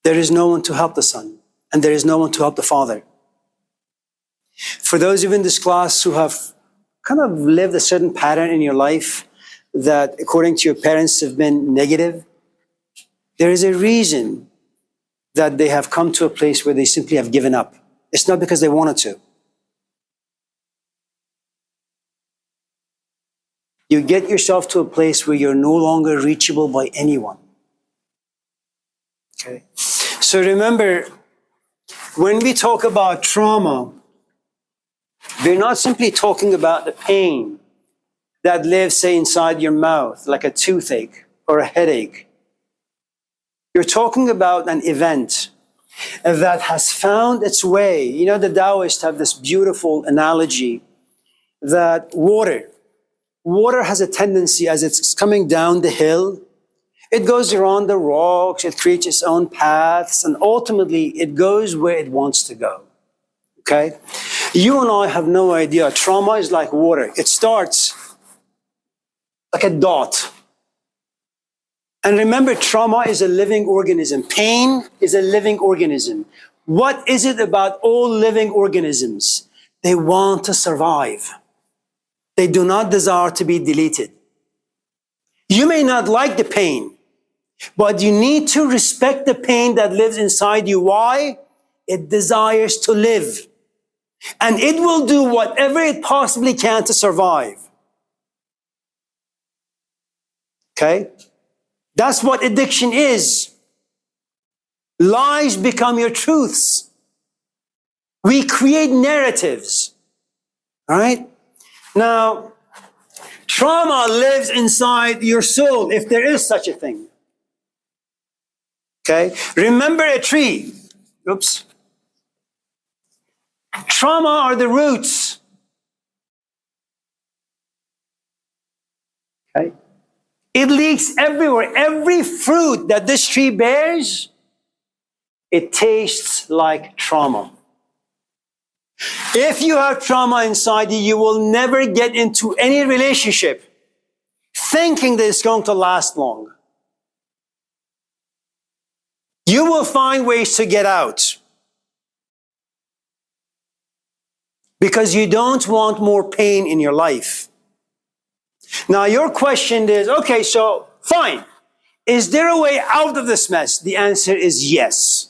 there is no one to help the Son, and there is no one to help the Father. For those of you in this class who have kind of lived a certain pattern in your life that, according to your parents, have been negative, there is a reason that they have come to a place where they simply have given up. It's not because they wanted to. You get yourself to a place where you're no longer reachable by anyone. Okay? So remember, when we talk about trauma, we're not simply talking about the pain that lives, say, inside your mouth, like a toothache or a headache. You're talking about an event that has found its way. You know, the Taoists have this beautiful analogy that water has a tendency, as it's coming down the hill, it goes around the rocks, it creates its own paths, and ultimately it goes where it wants to go. Okay? You and I have no idea. Trauma is like water. It starts like a dot. And remember, trauma is a living organism. Pain is a living organism. What is it about all living organisms? They want to survive. They do not desire to be deleted. You may not like the pain, but you need to respect the pain that lives inside you. Why? It desires to live. And it will do whatever it possibly can to survive. Okay? That's what addiction is. Lies become your truths. We create narratives. All right? Now, trauma lives inside your soul, if there is such a thing. Okay? Remember a tree. Oops. Trauma are the roots. Okay? It leaks everywhere. Every fruit that this tree bears, it tastes like trauma. If you have trauma inside you, you will never get into any relationship thinking that it's going to last long. You will find ways to get out because you don't want more pain in your life. Now, your question is, okay, so fine. Is there a way out of this mess? The answer is yes.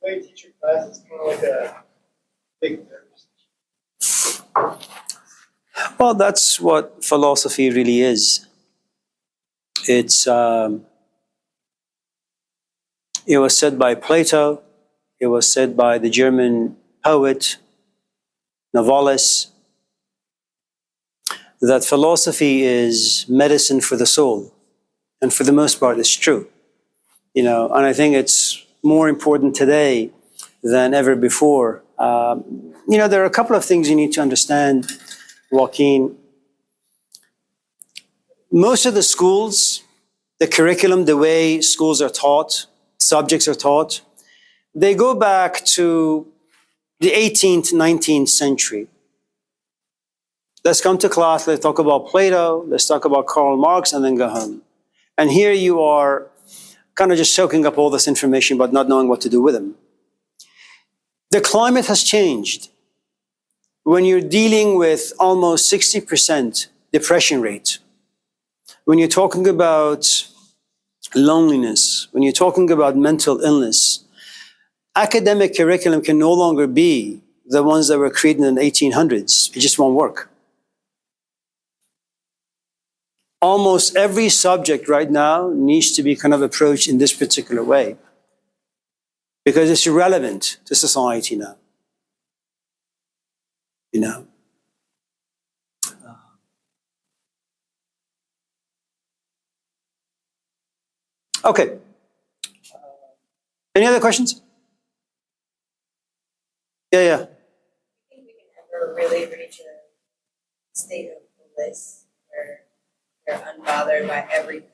The way you teach your class, it's kind of like a big therapist. Well, that's what philosophy really is. It was said by Plato. It was said by the German poet Novalis that philosophy is medicine for the soul. And for the most part, it's true. You know, and I think it's more important today than ever before. You know, there are a couple of things you need to understand, Joaquin. Most of the schools, the curriculum, the way schools are taught, subjects are taught, they go back to the 18th, 19th century. Let's come to class, let's talk about Plato, let's talk about Karl Marx, and then go home. And here you are kind of just soaking up all this information but not knowing what to do with them. The climate has changed. When you're dealing with almost 60% depression rate, when you're talking about loneliness, when you're talking about mental illness, academic curriculum can no longer be the ones that were created in the 1800s. It just won't work. Almost every subject right now needs to be kind of approached in this particular way because it's irrelevant to society now. You know? Okay. Any other questions? Yeah. I think we can never really reach a state of bliss where you're unbothered by everything.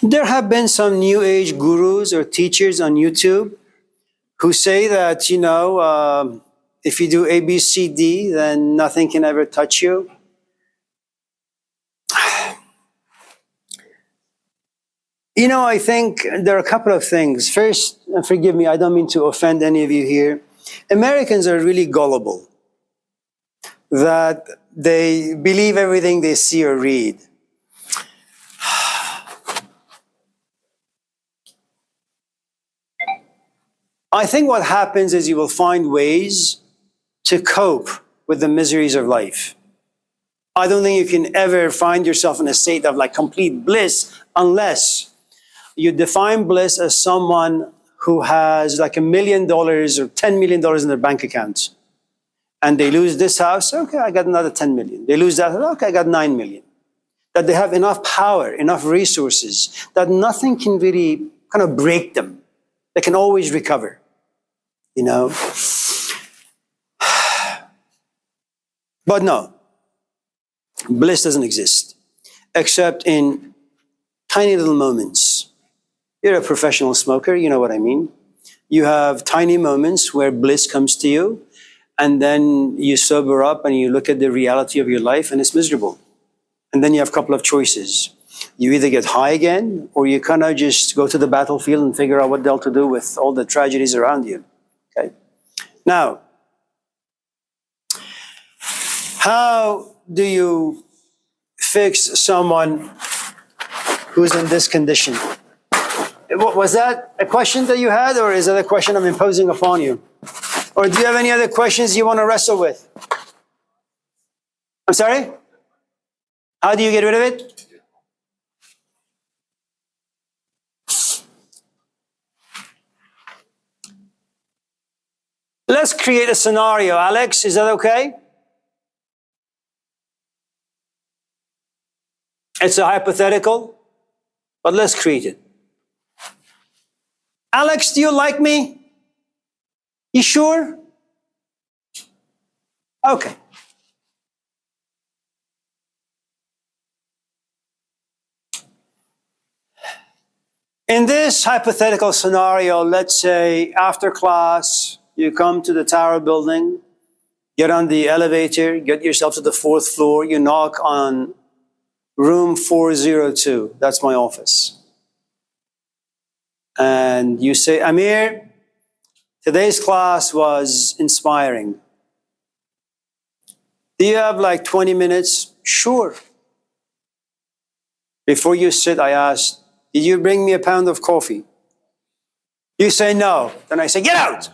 There have been some new age gurus or teachers on YouTube who say that, if you do A, B, C, D, then nothing can ever touch you. I think there are a couple of things. First, and forgive me, I don't mean to offend any of you here. Americans are really gullible, that they believe everything they see or read. I think what happens is you will find ways to cope with the miseries of life. I don't think you can ever find yourself in a state of complete bliss unless you define bliss as someone who has $1 million or $10 million in their bank account. And they lose this house, okay, I got another 10 million. They lose that, okay, I got 9 million. That they have enough power, enough resources, that nothing can really kind of break them. They can always recover, But no, bliss doesn't exist, except in tiny little moments. You're a professional smoker, you know what I mean. You have tiny moments where bliss comes to you, and then you sober up and you look at the reality of your life and it's miserable. And then you have a couple of choices. You either get high again, or you kind of just go to the battlefield and figure out what the hell to do with all the tragedies around you. Okay? Now, how do you fix someone who's in this condition? Was that a question that you had, or is that a question I'm imposing upon you? Or do you have any other questions you want to wrestle with? I'm sorry? How do you get rid of it? Let's create a scenario. Alex, is that okay? It's a hypothetical, but let's create it. Alex, do you like me? You sure? Okay. In this hypothetical scenario, let's say after class, you come to the tower building, get on the elevator, get yourself to the 4th floor, you knock on room 402. That's my office. And you say, Amir, today's class was inspiring. Do you have 20 minutes? Sure. Before you sit, I asked, did you bring me a pound of coffee? You say no. Then I say, get out.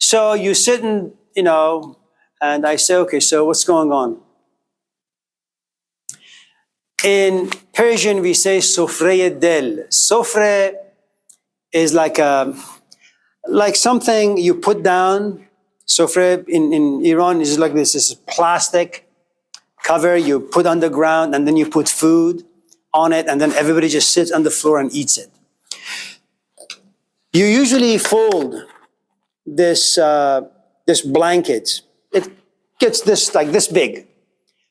So you sit and, and I say, okay, so what's going on? In Persian, we say sofre del. Sofre is like something you put down. Sofre in Iran is like this plastic cover you put on the ground, and then you put food on it, and then everybody just sits on the floor and eats it. You usually fold this blanket. It gets this big.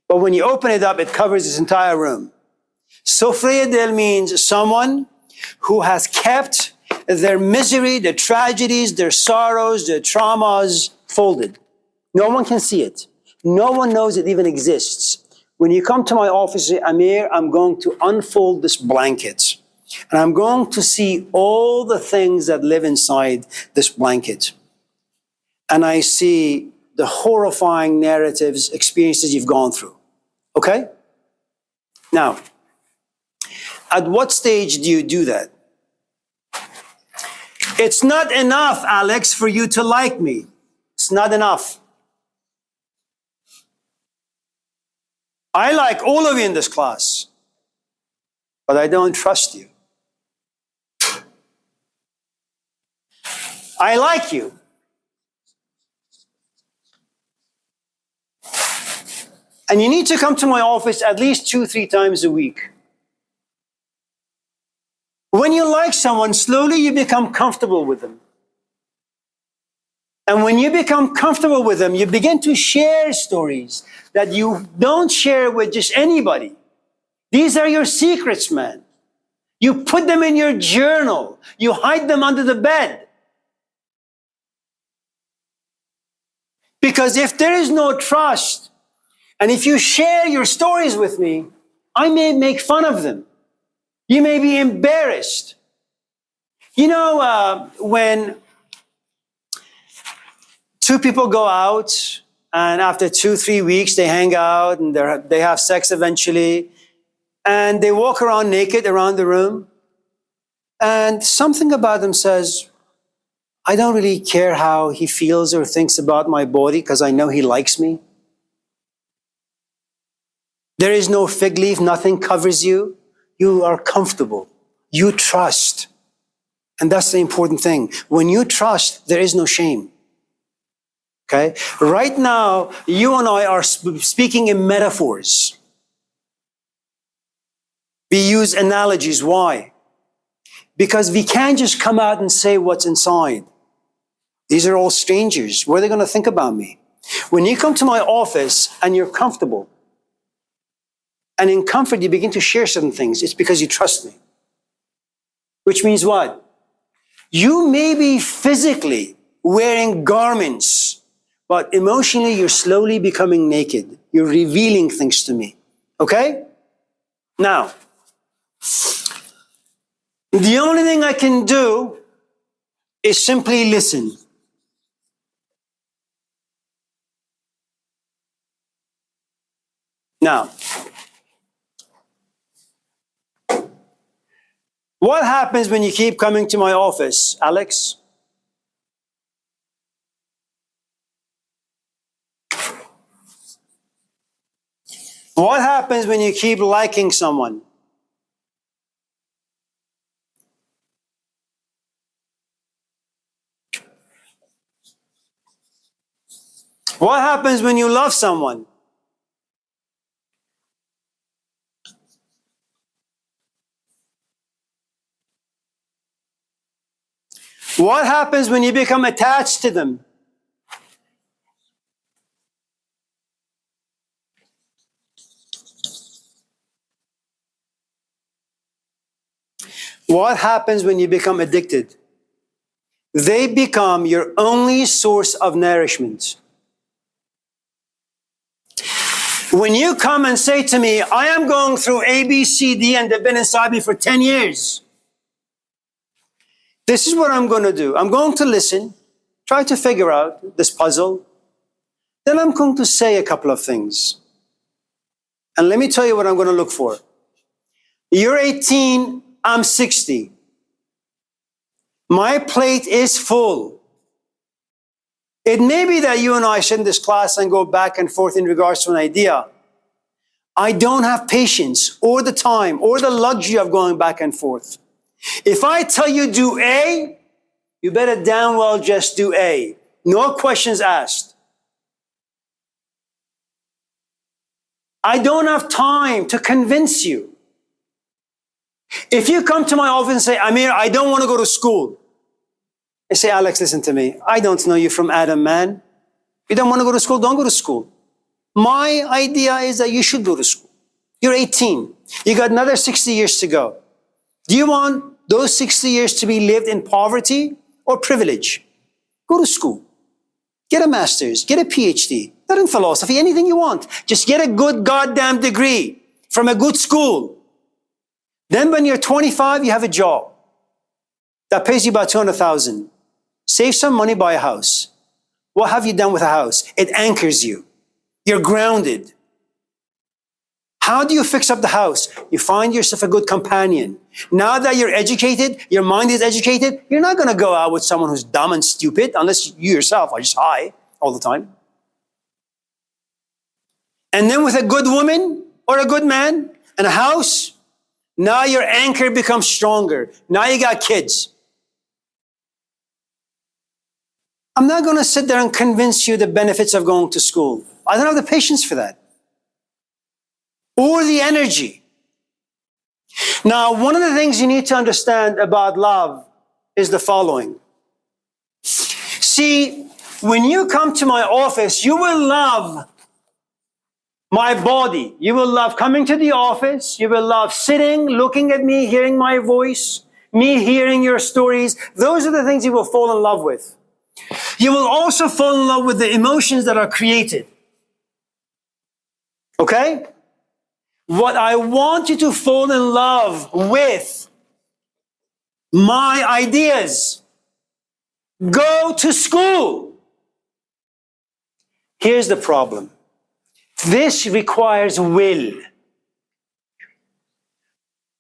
But when you open it up, it covers this entire room. Sofre del means someone who has kept their misery, their tragedies, their sorrows, their traumas folded. No one can see it. No one knows it even exists. When you come to my office, say, Amir, I'm going to unfold this blanket. And I'm going to see all the things that live inside this blanket. And I see the horrifying narratives, experiences you've gone through. Okay? Now, at what stage do you do that? It's not enough, Alex, for you to like me. It's not enough. I like all of you in this class, but I don't trust you. I like you. And you need to come to my office at least 2-3 times a week. When you like someone, slowly you become comfortable with them. And when you become comfortable with them, you begin to share stories that you don't share with just anybody. These are your secrets, man. You put them in your journal. You hide them under the bed. Because if there is no trust, and if you share your stories with me, I may make fun of them. You may be embarrassed. You know, when two people go out, and after 2-3 weeks they hang out and they have sex eventually, and they walk around naked around the room, and something about them says, I don't really care how he feels or thinks about my body because I know he likes me. There is no fig leaf, nothing covers you. You are comfortable. You trust. And that's the important thing. When you trust, there is no shame. Okay? Right now, you and I are speaking in metaphors. We use analogies. Why? Because we can't just come out and say what's inside. These are all strangers. What are they going to think about me? When you come to my office and you're comfortable, and in comfort you begin to share certain things, it's because you trust me. Which means what? You may be physically wearing garments, but emotionally you're slowly becoming naked. You're revealing things to me. Okay? Now, the only thing I can do is simply listen. Now, what happens when you keep coming to my office, Alex? What happens when you keep liking someone? What happens when you love someone? What happens when you become attached to them? What happens when you become addicted? They become your only source of nourishment. When you come and say to me, I am going through A, B, C, D, and they've been inside me for 10 years. This is what I'm going to do. I'm going to listen, try to figure out this puzzle. Then I'm going to say a couple of things. And let me tell you what I'm going to look for. You're 18, I'm 60. My plate is full. It may be that you and I sit in this class and go back and forth in regards to an idea. I don't have patience or the time or the luxury of going back and forth. If I tell you do A, you better damn well just do A. No questions asked. I don't have time to convince you. If you come to my office and say, Amir, I don't want to go to school. I say, Alex, listen to me. I don't know you from Adam, man. You don't want to go to school? Don't go to school. My idea is that you should go to school. You're 18. You got another 60 years to go. Do you want those 60 years to be lived in poverty or privilege? Go to school. Get a master's. Get a PhD. Not in philosophy, anything you want. Just get a good goddamn degree from a good school. Then when you're 25, you have a job that pays you about $200,000. Save some money, buy a house. What have you done with a house? It anchors you. You're grounded. How do you fix up the house? You find yourself a good companion. Now that you're educated, your mind is educated, you're not going to go out with someone who's dumb and stupid unless you yourself are just high all the time. And then with a good woman or a good man and a house, now your anchor becomes stronger. Now you got kids. I'm not going to sit there and convince you the benefits of going to school. I don't have the patience for that. Or the energy. Now, one of the things you need to understand about love is the following. See, when you come to my office, you will love My body. You will love coming to the office. You will love sitting, looking at me, hearing my voice, me hearing your stories. Those are the things you will fall in love with. You will also fall in love with the emotions that are created. Okay? What I want you to fall in love with, my ideas. Go to school. Here's the problem. This requires will.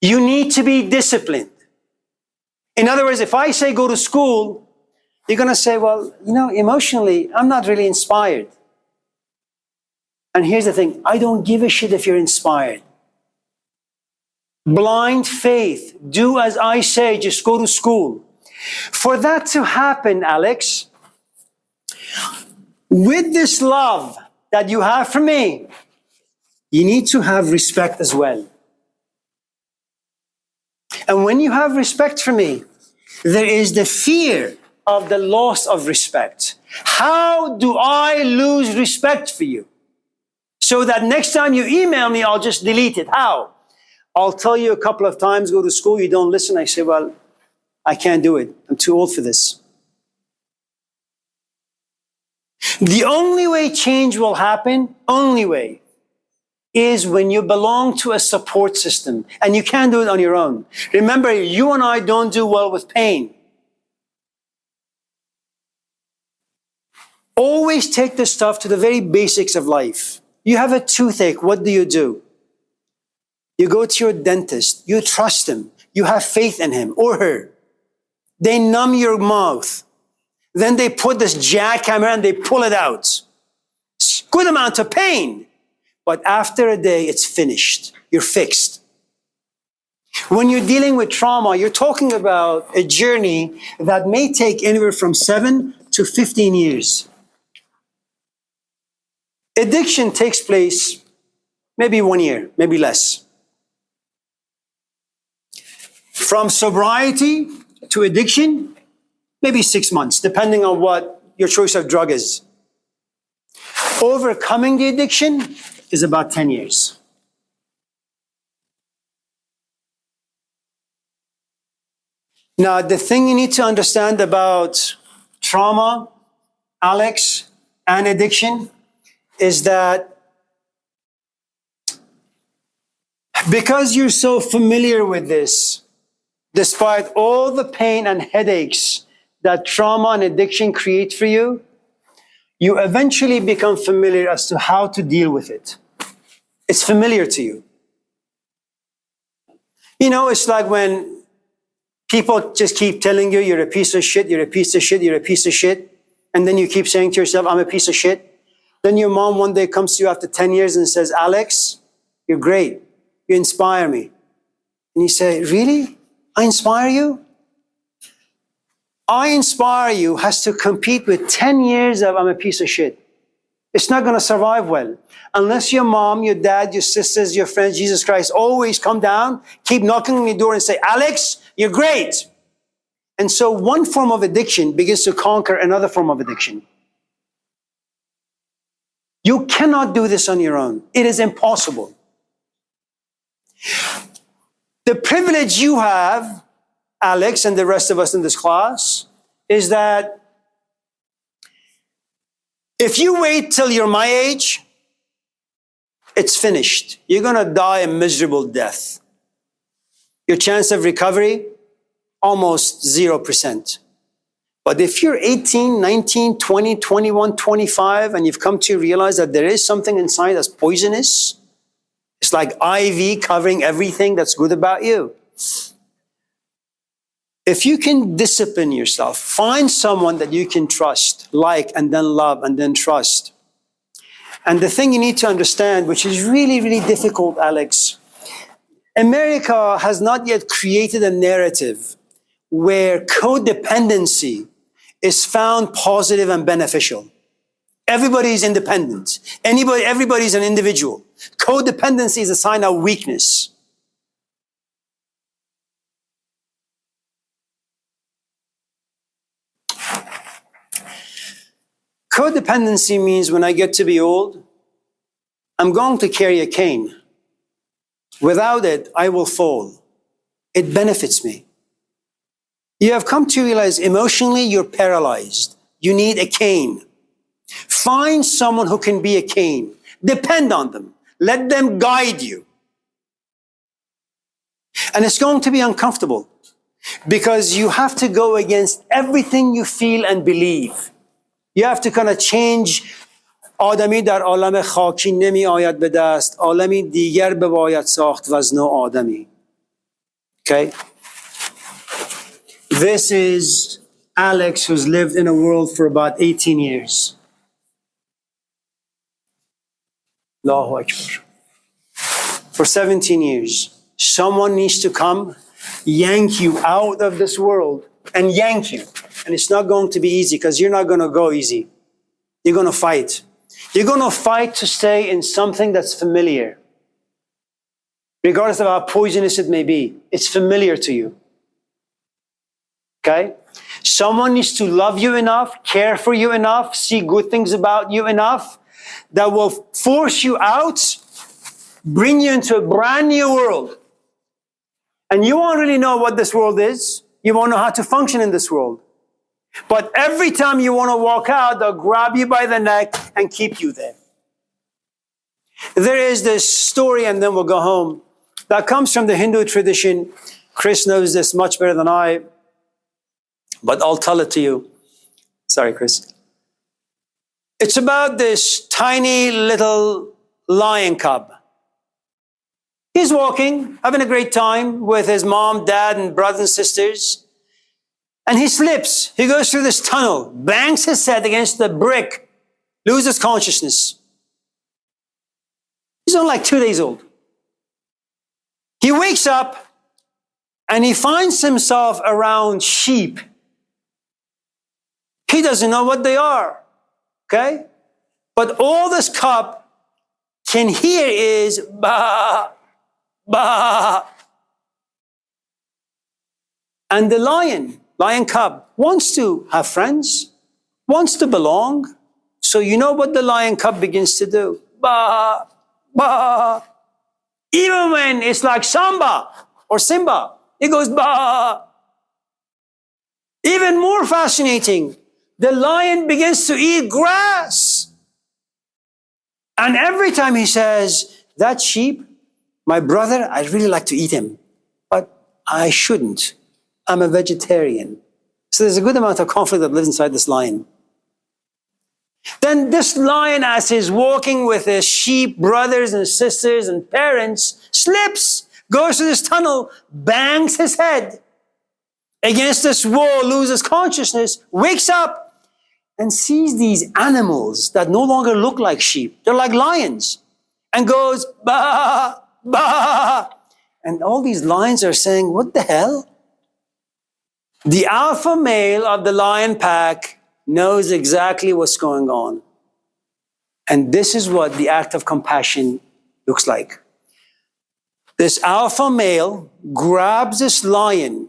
You need to be disciplined. In other words, if I say go to school, you're going to say, well, emotionally, I'm not really inspired. And here's the thing, I don't give a shit if you're inspired. Blind faith, do as I say, just go to school. For that to happen, Alex, with this love that you have for me, you need to have respect as well. And when you have respect for me, there is the fear of the loss of respect. How do I lose respect for you? So that next time you email me, I'll just delete it. How? I'll tell you a couple of times, go to school, you don't listen. I say, well, I can't do it. I'm too old for this. The only way change will happen, is when you belong to a support system. And you can't do it on your own. Remember, you and I don't do well with pain. Always take this stuff to the very basics of life. You have a toothache, what do? You go to your dentist, you trust him, you have faith in him or her. They numb your mouth. Then they put this jackhammer and they pull it out. Good amount of pain. But after a day, it's finished. You're fixed. When you're dealing with trauma, you're talking about a journey that may take anywhere from 7 to 15 years. Addiction takes place maybe 1 year, maybe less. From sobriety to addiction, maybe 6 months, depending on what your choice of drug is. Overcoming the addiction is about 10 years. Now, the thing you need to understand about trauma, Alex, and addiction is that because you're so familiar with this, despite all the pain and headaches that trauma and addiction create for you, you eventually become familiar as to how to deal with it. It's familiar to you. It's like when people just keep telling you you're a piece of shit, you're a piece of shit, you're a piece of shit, and then you keep saying to yourself, I'm a piece of shit. Then your mom one day comes to you after 10 years and says, Alex, you're great. You inspire me. And you say, really? I inspire you? I inspire you has to compete with 10 years of I'm a piece of shit. It's not going to survive well. Unless your mom, your dad, your sisters, your friends, Jesus Christ, always come down, keep knocking on your door and say, Alex, you're great. And so one form of addiction begins to conquer another form of addiction. You cannot do this on your own. It is impossible. The privilege you have, Alex, and the rest of us in this class, is that if you wait till you're my age, it's finished. You're going to die a miserable death. Your chance of recovery, almost 0%. But if you're 18, 19, 20, 21, 25, and you've come to realize that there is something inside that's poisonous, it's like IV covering everything that's good about you. If you can discipline yourself, find someone that you can trust, like, and then love, and then trust. And the thing you need to understand, which is really, really difficult, Alex, America has not yet created a narrative where codependency is found positive and beneficial. Everybody is independent. Everybody is an individual. Codependency is a sign of weakness. Codependency means when I get to be old, I'm going to carry a cane. Without it, I will fall. It benefits me. You have come to realize emotionally you're paralyzed. You need a cane. Find someone who can be a cane. Depend on them. Let them guide you. And it's going to be uncomfortable because you have to go against everything you feel and believe. You have to kind of change. آدمی در عالم خاکی نمی آید به دست، عالمی دیگر بباید ساخت وزن و آدمی. Okay? This is Alex, who's lived in a world for about 18 years. Allahu Akbar. For 17 years. Someone needs to come, yank you out of this world, and yank you. And it's not going to be easy because you're not going to go easy. You're going to fight. You're going to fight to stay in something that's familiar. Regardless of how poisonous it may be, it's familiar to you. Okay? Someone needs to love you enough, care for you enough, see good things about you enough that will force you out, bring you into a brand new world. And you won't really know what this world is. You won't know how to function in this world. But every time you want to walk out, they'll grab you by the neck and keep you there. There is this story, and then we'll go home, that comes from the Hindu tradition. Chris knows this much better than I, but I'll tell it to you. Sorry, Chris. It's about this tiny little lion cub. He's walking, having a great time with his mom, dad, and brothers and sisters. And he slips. He goes through this tunnel, bangs his head against the brick, loses consciousness. He's only like 2 days old. He wakes up and he finds himself around sheep. He doesn't know what they are, okay? But all this cub can hear is ba, ba. And the lion cub wants to have friends, wants to belong. So you know what the lion cub begins to do? Ba, ba. Even when it's like Samba or Simba, it goes ba. Even more fascinating, the lion begins to eat grass. And every time he says, that sheep, my brother, I'd really like to eat him, but I shouldn't. I'm a vegetarian. So there's a good amount of conflict that lives inside this lion. Then this lion, as he's walking with his sheep brothers and sisters and parents, slips, goes to this tunnel, bangs his head against this wall, loses consciousness, wakes up and sees these animals that no longer look like sheep. They're like lions. And goes, bah, bah. And all these lions are saying, what the hell? The alpha male of the lion pack knows exactly what's going on. And this is what the act of compassion looks like. This alpha male grabs this lion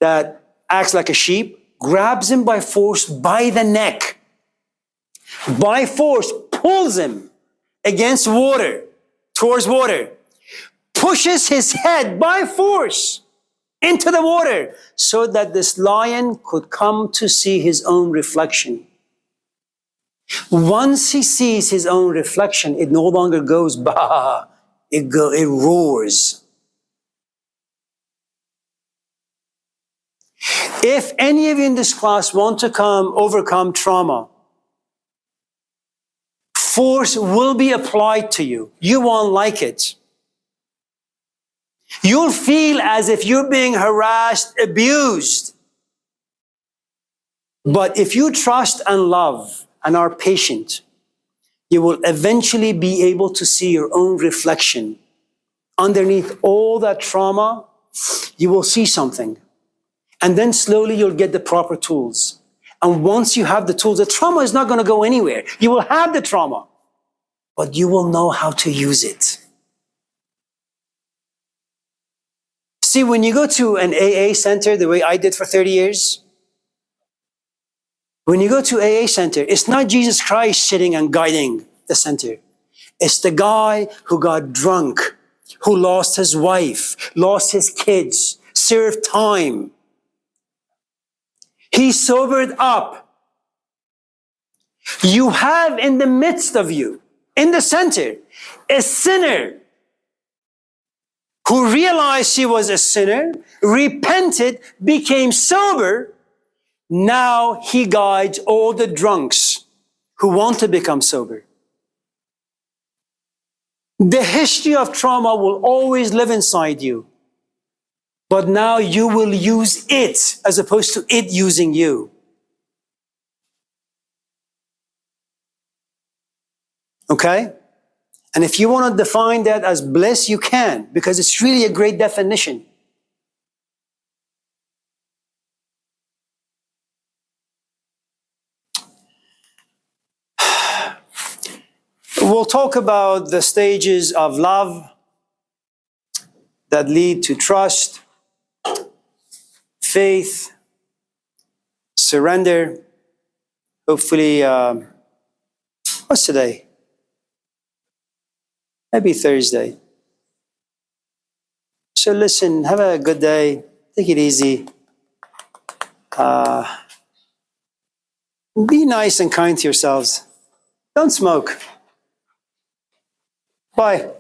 that acts like a sheep, grabs him by force by the neck, by force pulls him against water, towards water, pushes his head by force into the water so that this lion could come to see his own reflection. Once he sees his own reflection, it no longer goes bah, it roars. If any of you in this class want to overcome trauma, force will be applied to you. You won't like it. You'll feel as if you're being harassed, abused. But if you trust and love and are patient, you will eventually be able to see your own reflection. Underneath all that trauma, you will see something. And then slowly you'll get the proper tools. And once you have the tools, the trauma is not going to go anywhere. You will have the trauma, but you will know how to use it. See, when you go to an AA center, the way I did for 30 years, When you go to AA center, it's not Jesus Christ sitting and guiding the center. It's the guy who got drunk, who lost his wife, lost his kids, served time. He sobered up. You have in the midst of you, in the center, a sinner who realized he was a sinner, repented, became sober. Now he guides all the drunks who want to become sober. The history of trauma will always live inside you. But now you will use it as opposed to it using you. Okay? And if you want to define that as bliss, you can, because it's really a great definition. We'll talk about the stages of love that lead to trust, faith, surrender. Hopefully, what's today? Maybe Thursday. So listen, have a good day. Take it easy. Be nice and kind to yourselves. Don't smoke. Bye.